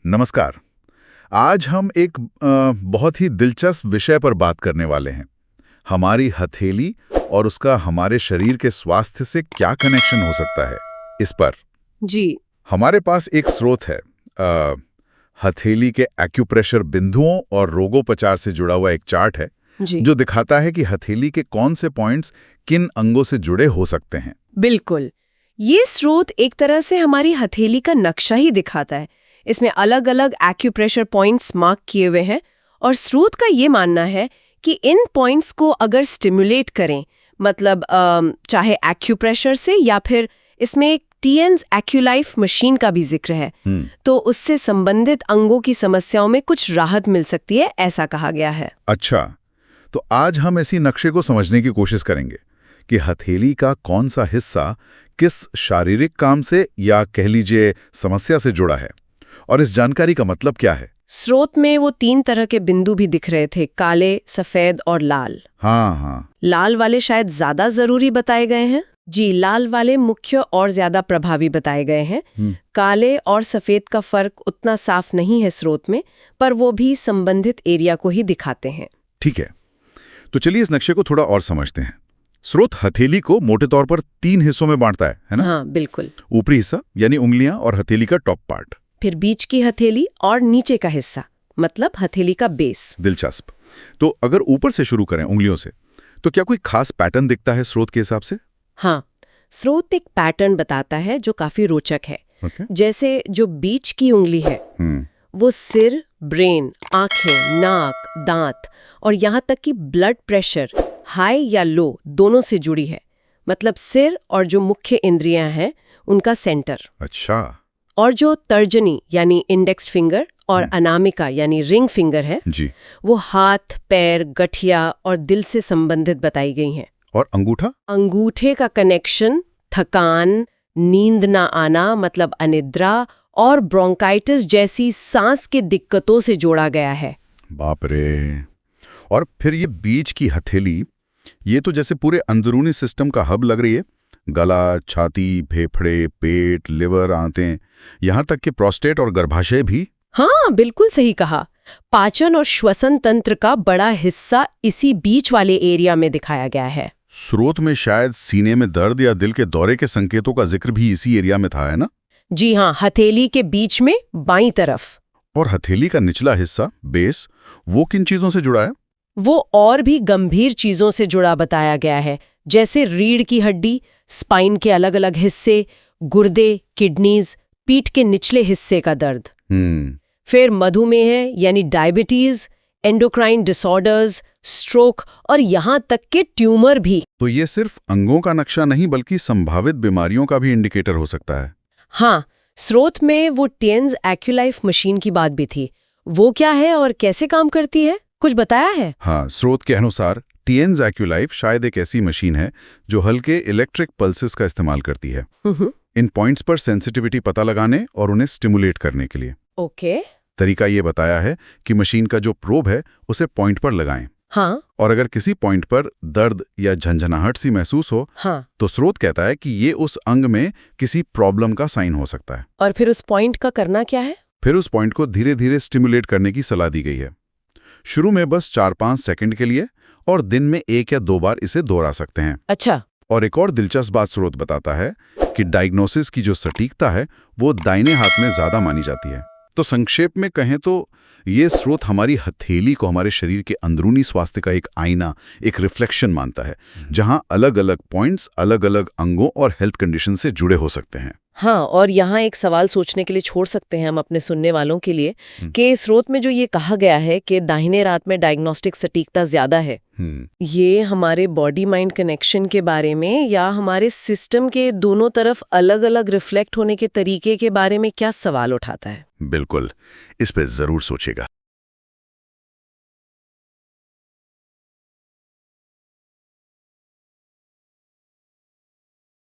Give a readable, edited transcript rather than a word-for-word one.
नमस्कार। आज हम एक बहुत ही दिलचस्प विषय पर बात करने वाले हैं। हमारी हथेली और उसका हमारे शरीर के स्वास्थ्य से क्या कनेक्शन हो सकता है, इस पर। जी। हमारे पास एक स्रोत है, हथेली के एक्यूप्रेशर बिंदुओं और रोगोपचार से जुड़ा हुआ एक चार्ट है जी। जो दिखाता है कि हथेली के कौन से पॉइंट्स किन अंगों से जुड़े हो सकते हैं। बिल्कुल, ये स्रोत एक तरह से हमारी हथेली का नक्शा ही दिखाता है। इसमें अलग अलग एक्यूप्रेशर पॉइंट्स मार्क किए हुए हैं और स्रोत का ये मानना है कि इन पॉइंट्स को अगर स्टिमुलेट करें, मतलब चाहे एक्यूप्रेशर से या फिर इसमें एक टीएन्स एक्यूलाइफ मशीन का भी जिक्र है, तो उससे संबंधित अंगों की समस्याओं में कुछ राहत मिल सकती है, ऐसा कहा गया है। अच्छा, तो आज हम इसी नक्शे को समझने की कोशिश करेंगे कि हथेली का कौन सा हिस्सा किस शारीरिक काम से या कह लीजिए समस्या से जुड़ा है, और इस जानकारी का मतलब क्या है। स्रोत में वो 3 तरह के बिंदु भी दिख रहे थे, काले, सफेद और लाल। हाँ, लाल वाले शायद ज्यादा जरूरी बताए गए हैं। जी, लाल वाले मुख्य और ज्यादा प्रभावी बताए गए हैं। काले और सफेद का फर्क उतना साफ नहीं है स्रोत में, पर वो भी संबंधित एरिया को ही दिखाते हैं। ठीक है, तो चलिए इस नक्शे को थोड़ा और समझते हैं। स्रोत हथेली को मोटे तौर पर 3 हिस्सों में बांटता है ना? हाँ, बिल्कुल। ऊपरी हिस्सा यानी उंगलियां और हथेली का टॉप पार्ट, फिर बीच की हथेली और नीचे का हिस्सा, मतलब हथेली का बेस। दिलचस्प। तो अगर ऊपर से शुरू करें उंगलियों से, तो क्या कोई खास पैटर्न दिखता है स्रोत के हिसाब से? हाँ, स्रोत एक पैटर्न बताता है जो काफी रोचक है। जैसे जो बीच की उंगली है वो सिर, ब्रेन, आंखें, नाक, दांत और यहाँ तक कि ब्लड प्रेशर हाई या लो दोनों से जुड़ी है। मतलब सिर और जो मुख्य इंद्रियां हैं उनका सेंटर। अच्छा। और जो तर्जनी यानी इंडेक्स फिंगर और अनामिका यानी रिंग फिंगर है जी, वो हाथ, पैर, गठिया और दिल से संबंधित बताई गई हैं। और अंगूठा? अंगूठे का कनेक्शन थकान, नींद ना आना मतलब अनिद्रा और ब्रोंकाइटिस जैसी सांस की दिक्कतों से जोड़ा गया है। बाप रे। और फिर ये बीच की हथेली, ये तो जैसे पूरे अंदरूनी सिस्टम का हब लग रही है। गला, छाती, फेफड़े, पेट, लिवर, आंतें, यहाँ तक कि प्रोस्टेट और गर्भाशय भी। हाँ, बिल्कुल सही कहा। पाचन और श्वसन तंत्र का बड़ा हिस्सा इसी बीच वाले एरिया में दिखाया गया है। स्रोत में शायद सीने में दर्द या दिल के दौरे के संकेतों का जिक्र भी इसी एरिया में था, है ना? जी हाँ, हथेली के बीच में बाईं तरफ। और हथेली का निचला हिस्सा, बेस, वो किन चीजों से जुड़ा है? वो और भी गंभीर चीजों से जुड़ा बताया गया है, जैसे रीढ़ की हड्डी, स्पाइन के अलग अलग हिस्से, गुर्दे, किडनीज, पीठ के निचले हिस्से का दर्द। फिर मधुमेह यानी डायबिटीज, एंडोक्राइन डिसऑर्डर्स, स्ट्रोक और यहाँ तक के ट्यूमर भी। तो ये सिर्फ अंगों का नक्शा नहीं बल्कि संभावित बीमारियों का भी इंडिकेटर हो सकता है। हाँ, स्रोत में वो टीएन्स एक्यूलाइफ मशीन की बात भी थी। वो क्या है और कैसे काम करती है, कुछ बताया है? हाँ, स्रोत के अनुसार टीएन्स एक्यूलाइफ शायद एक ऐसी मशीन है जो हल्के इलेक्ट्रिक पल्सेस का इस्तेमाल करती है इन पॉइंट्स पर सेंसिटिविटी पता लगाने और उन्हें स्टिमुलेट करने के लिए। ओके। तरीका ये बताया है कि मशीन का जो प्रोब है उसे पॉइंट पर लगाएं। हाँ। और अगर किसी पॉइंट पर दर्द या झंझनाहट सी महसूस हो, हाँ, तो स्रोत कहता है कि ये उस अंग में किसी प्रॉब्लम का साइन हो सकता है। और फिर उस पॉइंट का करना क्या है? फिर उस पॉइंट को धीरे धीरे स्टिमुलेट करने की सलाह दी गई है। शुरू में बस 4-5 सेकंड के लिए, और दिन में 1 या 2 बार इसे दोहरा सकते हैं। अच्छा। और एक और दिलचस्प बात स्रोत बताता है कि डायग्नोसिस की जो सटीकता है वो दाहिने हाथ में ज्यादा मानी जाती है। तो संक्षेप में कहें तो ये स्रोत हमारी हथेली को हमारे शरीर के अंदरूनी स्वास्थ्य का एक आईना, एक रिफ्लेक्शन मानता है, जहां अलग अलग पॉइंट्स अलग अलग अंगों और हेल्थ कंडीशन से जुड़े हो सकते हैं। हाँ, और यहाँ एक सवाल सोचने के लिए छोड़ सकते हैं हम अपने सुनने वालों के लिए कि स्रोत में जो ये कहा गया है कि दाहिने रात में डायग्नोस्टिक सटीकता ज्यादा है, ये हमारे बॉडी माइंड कनेक्शन के बारे में या हमारे सिस्टम के दोनों तरफ अलग अलग रिफ्लेक्ट होने के तरीके के बारे में क्या सवाल उठाता है? बिल्कुल, इस पे जरूर सोचेगा।